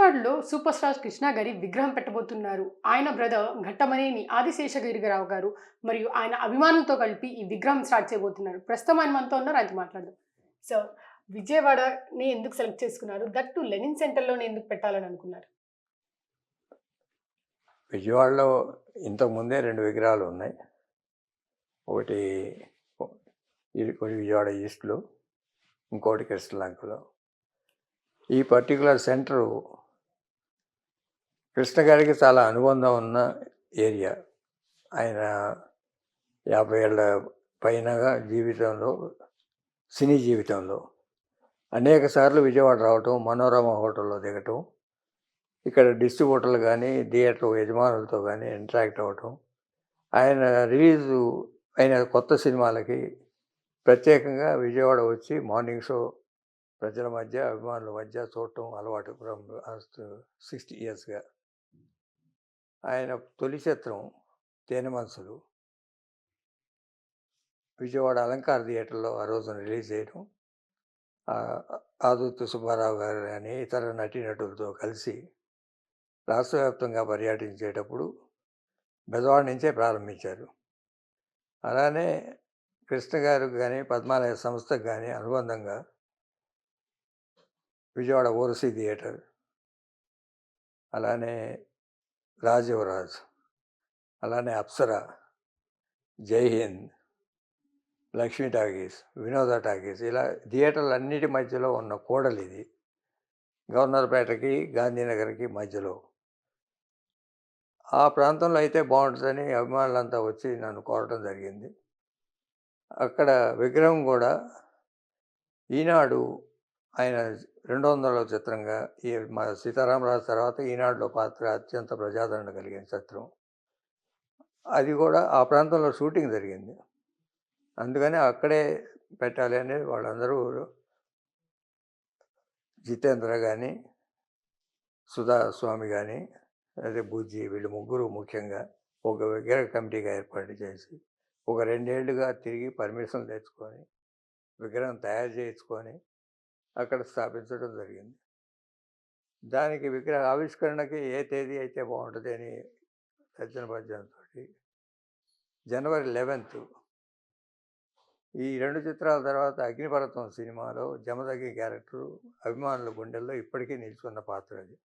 విజయవాడలో super star Krishna గారి విగ్రహం పెట్టబోతున్నారు. ఆయన బ్రదర్ ఘట్టమనేని ఆదిశేషగిరిరావు గారు మరియు ఆయన అభిమానులతో కలిపి ఈ విగ్రహం స్టార్ట్ చేయబోతున్నారు. ప్రస్తుతం ఆయన మనతో ఉన్నారు. ఆయనతో మాట్లాడదాం. సో, విజయవాడని ఎందుకు సెలెక్ట్ చేసుకున్నారు? దట్ టూ లెనిన్ సెంటర్‌లోనే ఎందుకు పెట్టాలని అనుకున్నారు? విజయవాడలో ఇంతకుముందే 2 విగ్రహాలు ఉన్నాయి. ఒకటి ఒకటి విజయవాడ ఈస్ట్‌లో, ఇంకోటి కృష్ణలంకలో. ఈ పర్టిక్యులర్ సెంటరు కృష్ణ గారికి చాలా అనుబంధం ఉన్న ఏరియా. ఆయన 50 ఏళ్ల పైనగా జీవితంలో, సినీ జీవితంలో అనేక సార్లు విజయవాడ రావటం, మనోరమ హోటల్లో దిగటం, ఇక్కడ డిస్ట్రిబ్యూటర్లు కానీ, థియేటర్ యజమానులతో కానీ ఇంటరాక్ట్ అవ్వటం, ఆయన రిలీజు అయిన కొత్త సినిమాలకి ప్రత్యేకంగా విజయవాడ వచ్చి మార్నింగ్ షో ప్రజల మధ్య, అభిమానుల మధ్య చూడటం అలవాటు ఫ్రమ్ లాస్ట్ 60 ఇయర్స్‌గా. ఆయన తొలి చిత్రం 'తేనె మనసులు' విజయవాడ అలంకార థియేటర్‌లో ఆ రోజున రిలీజ్ చేయడం, ఆదుర్తి సుబ్బారావు గారు కానీ, ఇతర నటీనటులతో కలిసి రాష్ట్ర వ్యాప్తంగా పర్యటించేటప్పుడు బెజవాడ నుంచే ప్రారంభించారు. అలానే కృష్ణ గారికి కానీ, పద్మాలయ సంస్థకు కానీ అనుబంధంగా విజయవాడ ఓరసీ థియేటర్, అలానే రాజయువరాజ్, అలానే అప్సర, జై హింద్, లక్ష్మీ టాకీస్, వినోద టాకీస్, ఇలా థియేటర్లన్నిటి మధ్యలో ఉన్న కూడలిది. గవర్నర్పేటకి, గాంధీనగర్‌కి మధ్యలో. ఆ ప్రాంతంలో అయితే బాగుంటుందని అభిమానులంతా వచ్చి నన్ను కోరటం జరిగింది. అక్కడ విగ్రహం కూడా ఈనాడు ఆయన 200వ చిత్రంగా మా సీతారామరాజు తర్వాత ఈనాడులో పాత్ర అత్యంత ప్రజాదరణ కలిగిన చిత్రం. అది కూడా ఆ ప్రాంతంలో షూటింగ్ జరిగింది. అందుకని అక్కడే పెట్టాలి అని వాళ్ళందరూ, జితేంద్ర కానీ, సుధా స్వామి కానీ, అదే బుజ్జి, వీళ్ళు ముగ్గురు ముఖ్యంగా ఒక విగ్రహ కమిటీగా ఏర్పాటు చేసి ఒక 2 ఏళ్లుగా తిరిగి పర్మిషన్ తెచ్చుకొని విగ్రహం తయారు చేయించుకొని అక్కడ స్థాపించడం జరిగింది. దానికి విగ్రహ ఆవిష్కరణకి ఏ తేదీ అయితే బాగుంటుంది అని తర్జనభర్జనతో జనవరి 11 ఈ 2 చిత్రాల తర్వాత అగ్నిపర్వతం సినిమాలో జమదగ్గి క్యారెక్టరు అభిమానుల గుండెల్లో ఇప్పటికీ నిలుచుకున్న పాత్ర అది.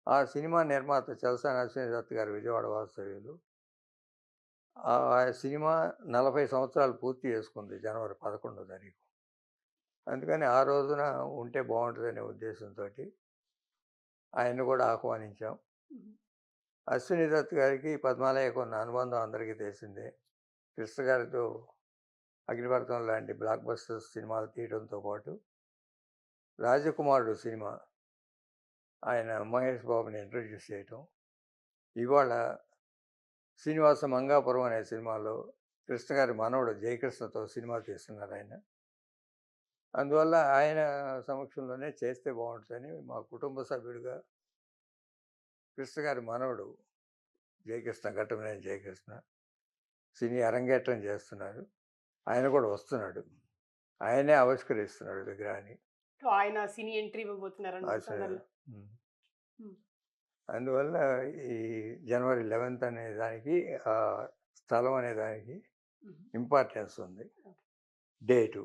ఆ సినిమా నిర్మాత చలసాని అశ్విని గారు విజయవాడ వాస్తవ్యులు. ఆ సినిమా 40 సంవత్సరాలు పూర్తి చేసుకుంది జనవరి 11వ తారీఖు. అందుకని ఆ రోజున ఉంటే బాగుంటుందనే ఉద్దేశంతో ఆయన్ని కూడా ఆహ్వానించాం. అశ్విని దత్ గారికి పద్మాలయకు ఉన్న అనుబంధం అందరికీ తెలిసిందే. కృష్ణ గారితో అగ్నిపర్వతం లాంటి బ్లాక్ బస్టర్స్ సినిమాలు తీయడంతో పాటు రాజకుమారుడు సినిమా ఆయన మహేష్ బాబుని ఇంట్రడ్యూస్ చేయటం, ఇవాళ శ్రీనివాస మంగాపురం అనే సినిమాలో కృష్ణ గారి మనవడు జయకృష్ణతో సినిమా తీస్తున్నారు ఆయన. అందువల్ల ఆయన సమక్షంలోనే చేస్తే బాగుంటుందని మా కుటుంబ సభ్యుడిగా కృష్ణ గారి మనవడు జయకృష్ణ, ఘట్టమనేని జయకృష్ణ సినీ అరంగేట్రం చేస్తున్నారు. ఆయన కూడా వస్తున్నాడు. ఆయనే ఆవిష్కరిస్తున్నాడు విగ్రహాన్ని. సో, ఆయన సినీ ఎంట్రీ ఇవ్వబోతున్నారన్నమాట. అందువల్ల ఈ జనవరి 11 అనే దానికి, స్థలం అనే దానికి ఇంపార్టెన్స్ ఉంది, డేటు.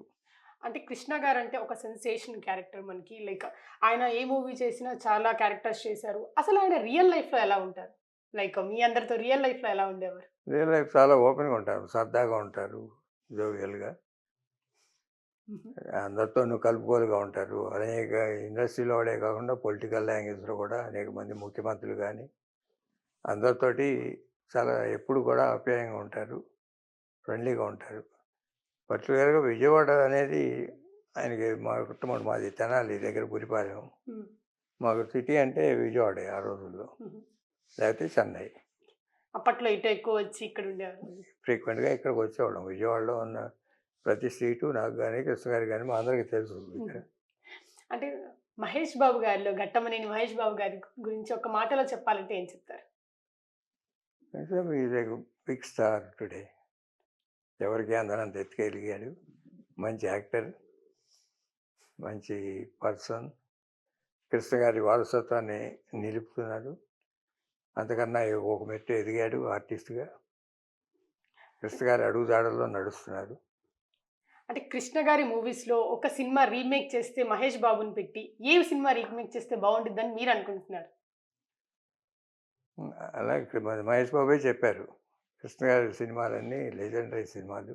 అంటే కృష్ణ గారంటే ఒక సెన్సేషన్ క్యారెక్టర్ మనకి. లైక్ ఆయన ఏ మూవీ చేసినా చాలా క్యారెక్టర్స్ చేశారు. అసలు ఆయన రియల్ లైఫ్‌లో ఎలా ఉంటారు? లైక్ మీ అందరితో రియల్ లైఫ్‌లో ఎలా ఉండేవారు? రియల్ లైఫ్ చాలా ఓపెన్‌గా ఉంటారు, సరదాగా ఉంటారు, జోవియల్‌గా. అందరితోనూ కలుపుకోలుగా ఉంటారు. అనేక ఇండస్ట్రీలో వాడే కాకుండా పొలిటికల్ లాంగ్వేజ్లో కూడా అనేక మంది ముఖ్యమంత్రులు కానీ అందరితోటి చాలా ఎప్పుడు కూడా ఆప్యాయంగా ఉంటారు, ఫ్రెండ్లీగా ఉంటారు. పర్టికులర్గా విజయవాడ అనేది ఆయనకి, మా కుటుంబం మాది తెనాలి దగ్గర బురిపాలెం. మాకు సిటీ అంటే విజయవాడే ఆ రోజుల్లో, లేకపోతే చెన్నై. అప్పట్లో ఇటు ఎక్కువ వచ్చి ఇక్కడ ఉండేవారు. ఫ్రీక్వెంట్గా ఇక్కడికి వచ్చేవాళ్ళం. విజయవాడలో ఉన్న ప్రతి స్ట్రీటు నాకు కానీ, కృష్ణ గారికి కానీ మా అందరికీ తెలుసు. అంటే మహేష్ బాబు గారిలో, ఘట్టమనేని మహేష్ బాబు గారి గురించి ఒక మాటలో చెప్పాలంటే ఏం చెప్తారు? Is a big star today. ఎవరికి అందనంత ఎత్తుకెదిగాడు. మంచి యాక్టర్, మంచి పర్సన్, కృష్ణ గారి వారసత్వాన్ని నిలుపుతున్నారు. అంతకన్నా ఒక మెట్టు ఎదిగాడు ఆర్టిస్ట్‌గా. కృష్ణ గారి అడుగుజాడల్లో నడుస్తున్నారు. అంటే కృష్ణ గారి మూవీస్‌లో ఒక సినిమా రీమేక్ చేస్తే మహేష్ బాబుని పెట్టి, ఏ సినిమా రీమేక్ చేస్తే బావుండిద్దని మీరు అనుకుంటున్నారు? అలాగే మహేష్ బాబే చెప్పారు. కృష్ణ గారి సినిమాలన్నీ లెజెండరీ సినిమాలు.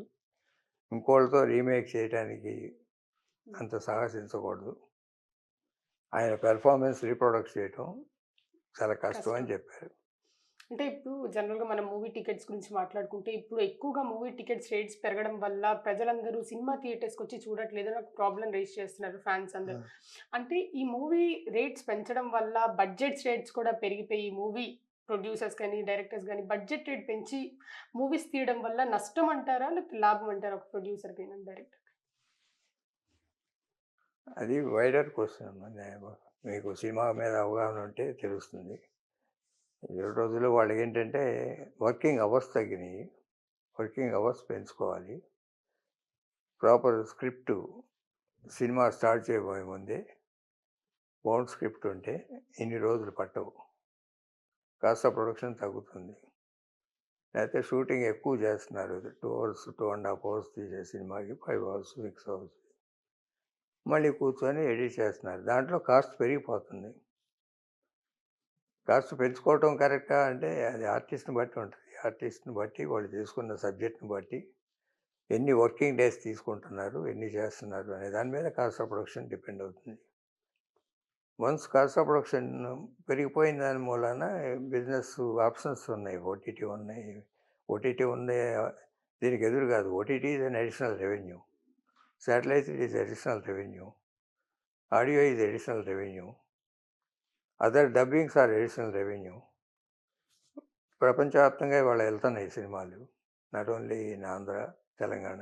ఇంకోళ్ళతో రీమేక్ చేయటానికి అంత సాహసించకూడదు. ఆయన పెర్ఫార్మెన్స్ రీప్రొడక్ట్ చేయటం చాలా కష్టం అని చెప్పారు. అంటే ఇప్పుడు జనరల్‌గా మనం మూవీ టికెట్స్ గురించి మాట్లాడుకుంటే, ఇప్పుడు ఎక్కువగా మూవీ టికెట్స్ రేట్స్ పెరగడం వల్ల ప్రజలందరూ సినిమా థియేటర్స్‌కొచ్చి చూడట్లేదని ఒక ప్రాబ్లమ్ రైజ్ చేస్తున్నారు ఫ్యాన్స్ అందరూ. అంటే ఈ మూవీ రేట్స్ పెంచడం వల్ల రేట్స్ కూడా పెరిగిపోయి మూవీ ప్రొడ్యూసర్స్ గాని, డైరెక్టర్స్ గాని బడ్జెట్ రేట్ పెంచి మూవీస్ తీయడం వల్ల నష్టం అంటారా? లేకపోతే లాభం అంటారా ఒక ప్రొడ్యూసర్‌కైనా, డైరెక్టర్? అది వైడర్ క్వెషన్. మీకు సినిమా మీద అవగాహన ఉంటే తెలుస్తుంది. ఈ రోజుల్లో వాళ్ళకేంటంటే వర్కింగ్ అవర్స్ తగ్గినాయి. వర్కింగ్ అవర్స్ పెంచుకోవాలి. ప్రాపర్ స్క్రిప్టు సినిమా స్టార్ట్ చేయబోయే ముందే బౌండ్ స్క్రిప్ట్ ఉంటే ఇన్ని రోజులు పట్టవు. కాస్త ప్రొడక్షన్ తగ్గుతుంది. లేకపోతే షూటింగ్ ఎక్కువ చేస్తున్నారు. 2 అవర్స్, 2½ అవర్స్ తీసే సినిమాకి 5 అవర్స్, 6 అవర్స్. మళ్ళీ కూర్చొని ఎడిట్ చేస్తున్నారు. దాంట్లో కాస్ట్ పెరిగిపోతుంది. కాస్ట్ పెంచుకోవటం కరెక్టా అంటే అది ఆర్టిస్ట్‌ని బట్టి ఉంటుంది. ఆర్టిస్ట్‌ని బట్టి, వాళ్ళు తీసుకున్న సబ్జెక్ట్‌ని బట్టి, ఎన్ని వర్కింగ్ డేస్ తీసుకుంటున్నారు, ఎన్ని చేస్తున్నారు అనే దాని మీద కాస్ట్ ఆఫ్ ప్రొడక్షన్ డిపెండ్ అవుతుంది. వన్స్ కాస్ట్ ఆఫ్ ప్రొడక్షన్ పెరిగిపోయిన దాని మూలాన బిజినెస్ ఆప్షన్స్ ఉన్నాయి. ఓటీటీ ఉన్నాయి. ఓటీటీ ఉంది, దీనికి ఎదురు కాదు. OTT is an additional revenue. Satellite is additional revenue. Audio is additional revenue. Other dubbings are additional revenue. ప్రపంచవ్యాప్తంగా ఇవాళ వెళ్తున్నాయి సినిమాలు. Not only in Andhra, Telangana.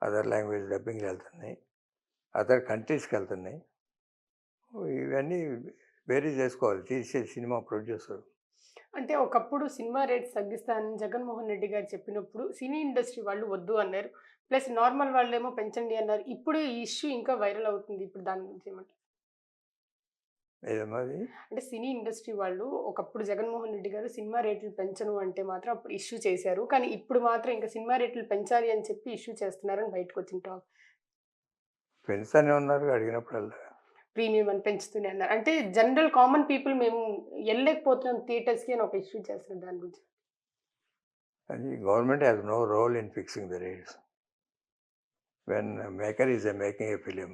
Other language డబ్బింగ్లు వెళ్తున్నాయి. అదర్ కంట్రీస్కి వెళ్తున్నాయి. ఇవన్నీ వేరీ చేసుకోవాలి తీసే సినిమా ప్రొడ్యూసర్. అంటే ఒకప్పుడు సినిమా రేట్స్ తగ్గిస్తానని జగన్మోహన్ రెడ్డి గారు చెప్పినప్పుడు సినీ ఇండస్ట్రీ వాళ్ళు వద్దు అన్నారు. ప్లస్ నార్మల్ వాళ్ళేమో పెంచండి అన్నారు. ఇప్పుడు ఈ ఇష్యూ ఇంకా వైరల్ అవుతుంది. ఇప్పుడు దాని గురించి ఏమంటారు? ఏదమ్మా అది? అంటే సినీ ఇండస్ట్రీ వాళ్ళు ఒకప్పుడు జగన్మోహన్ రెడ్డి గారు సినిమా రేట్లు పెంచను అంటే మాత్రం అప్పుడు ఇష్యూ చేశారు. కానీ ఇప్పుడు మాత్రం ఇంకా సినిమా రేట్లు పెంచాలి అని చెప్పి ఇష్యూ చేస్తున్నారని బయటకొచ్చిన టాక్. పెంచుతూనే ఉన్నారు అడిగినప్పుడల్లా. ప్రీమియం అని పెంచుతూనే అన్నారు. అంటే జనరల్ కామన్ పీపుల్ మేము ఎళ్ళలేకపోతున్నాం థియేటర్స్‌కి అని ఒక ఇష్యూ చేస్తున్నారు దాని గురించి. అది government has no role in fixing the rates. When maker is making a film,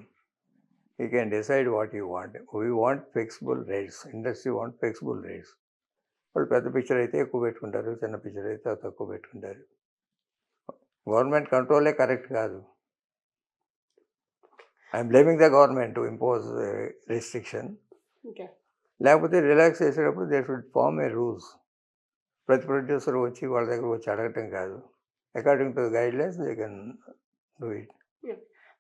he can decide what he want. We want flexible rates. Industry want flexible rates. వాళ్ళు పెద్ద పిక్చర్ అయితే ఎక్కువ పెట్టుకుంటారు, చిన్న పిక్చర్ అయితే తక్కువ పెట్టుకుంటారు. గవర్నమెంట్ కంట్రోలే కరెక్ట్ కాదు. I'm blaming the government to impose restriction. Okay. లేకపోతే రిలాక్స్ చేసేటప్పుడు they should form a rules. ప్రతి ప్రొడ్యూసర్ వచ్చి వాళ్ళ దగ్గర వచ్చి అడగటం కాదు. According to the guidelines they can do it.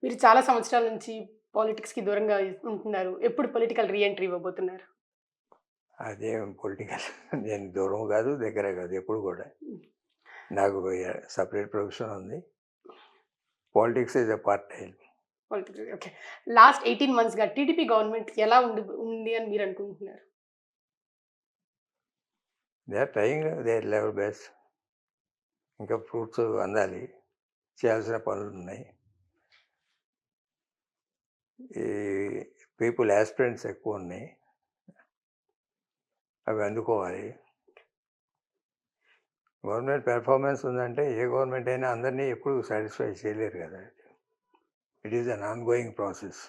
మీరు చాలా సంవత్సరాల నుంచి పాలిటిక్స్‌కి దూరంగా ఉంటున్నారు. ఎప్పుడు పొలిటికల్ రీ ఎంట్రీ ఇవ్వబోతున్నారు? అదేం పొలిటికల్ నేను దూరం కాదు, దగ్గర కాదు, ఎప్పుడు కూడా. నాకు సపరేట్ ప్రొఫెషన్ ఉంది. Politics is a part time. Political okay. Last 18 మంత్స్‌గా టీడీపీ గవర్నమెంట్ ఎలా ఉంది అని మీరు అనుకుంటున్నారు? They are trying their level best. ఇంకా ఫ్రూట్స్ అందాలి. చేయాల్సిన పనులు ఉన్నాయి. ఈ పీపుల్ యాస్పిరెంట్స్ ఎక్కువ ఉన్నాయి. అవి అందుకోవాలి. గవర్నమెంట్ పెర్ఫార్మెన్స్ ఉందంటే ఏ గవర్నమెంట్ అయినా అందరినీ ఎప్పుడు సాటిస్ఫై చేయలేరు కదా. It is an on going process.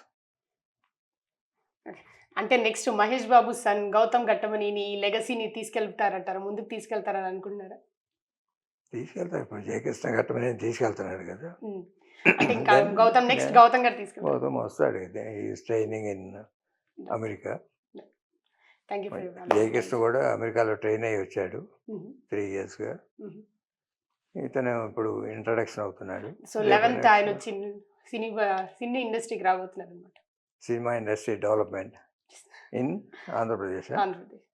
అంటే నెక్స్ట్ మహేష్ బాబు సన్ గౌతమ్ ఘట్టమనేని ఈ లెగసీని తీసుకెళ్తారంటారా? ముందుకు తీసుకెళ్తారని అనుకుంటున్నారా? తీసుకెళ్తారు. ఇప్పుడు జయకృష్ణ ఘట్టమనేని తీసుకెళ్తున్నాడు కదా. హ్మ్. అంటే ఇంకా గౌతమ్ నెక్స్ట్ గౌతమ్ గారు తీసుకెళ్తారు. గౌతమ్ వస్తాడు. Is training in America. Thank you for your valuable Jayakrishna time. కూడా అమెరికాలో ట్రైన్ అయ్యి వచ్చాడు హుహు. 3 ఇయర్స్‌గా. హుహు. ఇతను ఇప్పుడు ఇంట్రడక్షన్ అవుతున్నాడు. సో 11th ఆయనొచ్చి సినీ ఇండస్ట్రీకి రాబోతున్నారనమాట. Cinema industry development in Andhra Pradesh. Andhra Pradesh.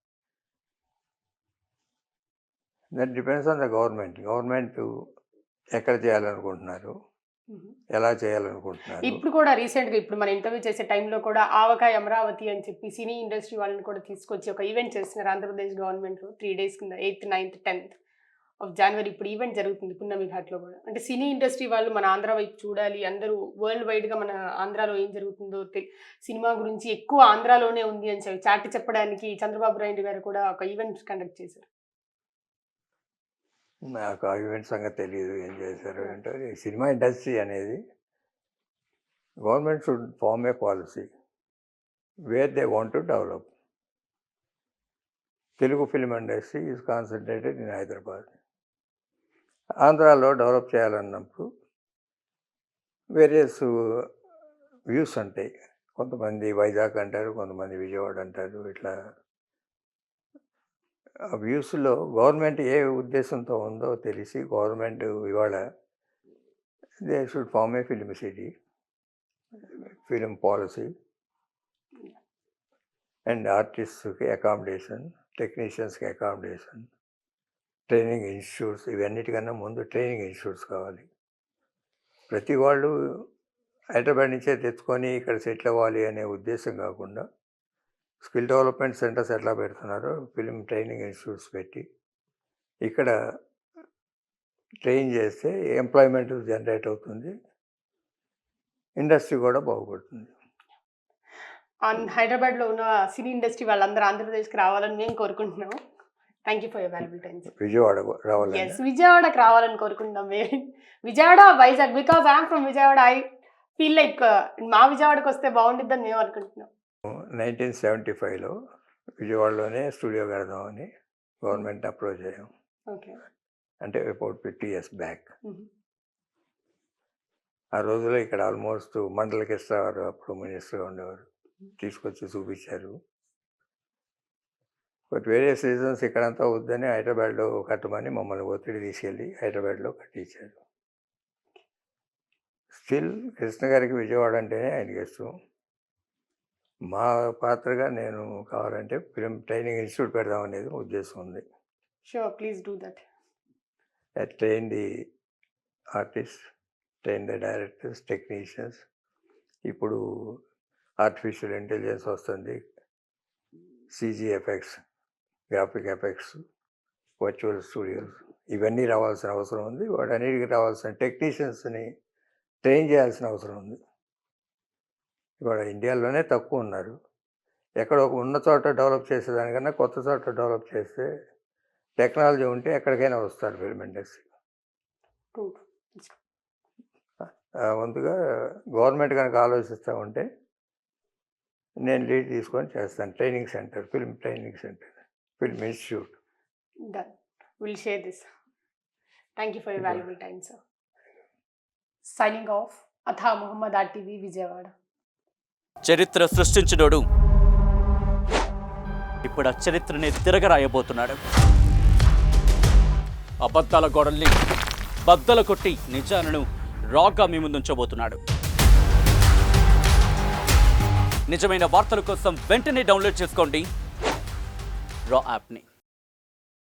That depends on the government. Government ఎక్కడ చేయాలనుకుంటున్నారు, ఎలా చేయాలనుకుంటున్నారు? ఇప్పుడు కూడా రీసెంట్గా ఇప్పుడు మన ఇంటర్వ్యూ చేసే టైంలో కూడా ఆవకాయ అమరావతి అని చెప్పి సినీ ఇండస్ట్రీ వాళ్ళని కూడా తీసుకొచ్చి ఒక ఈవెంట్ చేస్తున్నారు ఆంధ్రప్రదేశ్ గవర్నమెంట్లో 3 days కింద 8th, 9th, 10th of January ఇప్పుడు ఈవెంట్ జరుగుతుంది పున్నమి ఘాట్లో కూడా. అంటే సినీ ఇండస్ట్రీ వాళ్ళు మన ఆంధ్ర వైపు చూడాలి, అందరూ వరల్డ్ వైడ్గా మన ఆంధ్రాలో ఏం జరుగుతుందో సినిమా గురించి ఎక్కువ ఆంధ్రాలోనే ఉంది అని చెప్పి చాటి చెప్పడానికి చంద్రబాబు నాయుడు గారు కూడా ఒక ఈవెంట్ కండక్ట్ చేశారు. నాకు ఆ ఈవెంట్ సంగతి తెలియదు, ఏం చేశారు అంటే. సినిమా ఇండస్ట్రీ అనేది government should form a policy where they want to develop. Telugu film industry is concentrated in Hyderabad. ఆంధ్రాలో డెవలప్ చేయాలన్నప్పుడు వేరియస్ వ్యూస్ ఉంటాయి. కొంతమంది వైజాగ్ అంటారు, కొంతమంది విజయవాడ అంటారు. ఇట్లా ఆ వ్యూస్లో గవర్నమెంట్ ఏ ఉద్దేశంతో ఉందో తెలిసి గవర్నమెంట్ ఇవాళ they should form a film city, film policy and ఆర్టిస్ట్కి అకామిడేషన్, టెక్నీషియన్స్కి అకామిడేషన్, ట్రైనింగ్ ఇన్స్టిట్యూట్స్. ఇవన్నిటికన్నా ముందు ట్రైనింగ్ ఇన్స్టిట్యూట్స్ కావాలి. ప్రతి వాళ్ళు హైదరాబాద్ నుంచే తెచ్చుకొని ఇక్కడ సెటిల్ అవ్వాలి అనే ఉద్దేశం కాకుండా స్కిల్ డెవలప్మెంట్ సెంటర్స్ ఎట్లా పెడుతున్నారో ఫిల్మ్ ట్రైనింగ్ ఇన్స్టిట్యూట్స్ పెట్టి ఇక్కడ ట్రైన్ చేస్తే ఎంప్లాయ్మెంట్ జనరేట్ అవుతుంది, ఇండస్ట్రీ కూడా బాగుపడుతుంది. హైదరాబాద్లో ఉన్న సినీ ఇండస్ట్రీ వాళ్ళందరూ ఆంధ్రప్రదేశ్కి రావాలని మేము కోరుకుంటున్నాం. Thank you for your valuable time. Vijayawada రావాలి. ఎస్, విజయవాడకి రావాలని కోరుకుంటున్నాం మేము. Vijayawada, Vizag, because I'm from Vijayawada. I feel like మా విజయవాడకి వస్తే బాగుండిద్దని మేము అనుకుంటున్నాం. 1975లో విజయవాడలోనే స్టూడియో కడదామని గవర్నమెంట్ అప్రోచ్ అయ్యాం. ఓకే. అంటే అబౌట్ 50 years బ్యాక్. ఆ రోజుల్లో ఇక్కడ ఆల్మోస్ట్ మండల కృష్ణ గారు అప్పుడు మినిస్టర్గా ఉండేవారు, తీసుకొచ్చి చూపించారు. బట్ వేరియస్ రీజన్స్ ఇక్కడంతా వద్దని హైదరాబాద్లో కట్టమని మమ్మల్ని ఒత్తిడి తీసుకెళ్ళి హైదరాబాద్లో కట్టించారు. స్టిల్ కృష్ణ గారికి విజయవాడ అంటేనే ఆయనకి ఇష్టం. మా పాత్రగా నేను కావాలంటే ఫిల్మ్ ట్రైనింగ్ ఇన్స్టిట్యూట్ పెడదామనేది ఉద్దేశం ఉంది. Sure, please do that. Train the artist, train the directors, technicians. ఇప్పుడు ఆర్టిఫిషియల్ ఇంటెలిజెన్స్ వస్తుంది, CG effects, graphic effects, virtual studios, ఇవన్నీ రావాల్సిన అవసరం ఉంది. వాటన్నిటికీ రావాల్సిన టెక్నీషియన్స్ని ట్రైన్ చేయాల్సిన అవసరం ఉంది. ఇవాళ ఇండియాలోనే తక్కువ ఉన్నారు. ఎక్కడ ఒక ఉన్న చోట డెవలప్ చేసేదానికన్నా కొత్త చోట డెవలప్ చేస్తే టెక్నాలజీ ఉంటే ఎక్కడికైనా వస్తారు ఫిల్మ్ ఇండస్ట్రీ. వంతుగా గవర్నమెంట్ కనుక ఆలోచిస్తూ ఉంటే నేను లీడ్ తీసుకొని చేస్తాను. Training centre, film training centre, film institute. Done. We'll share this. Thank you for your valuable time, sir. Signing off. Atha Muhammad, RTV, Vijayawada. చరిత్ర సృష్టించినోడు ఇప్పుడు ఆ చరిత్రని తిరగరాయబోతున్నాడు. అబద్ధాల గోడల్ని బద్దలు కొట్టి నిజాలను రాగా మీ ముందుంచబోతున్నాడు. నిజమైన వార్తల కోసం వెంటనే డౌన్లోడ్ చేసుకోండి రా యాప్ని.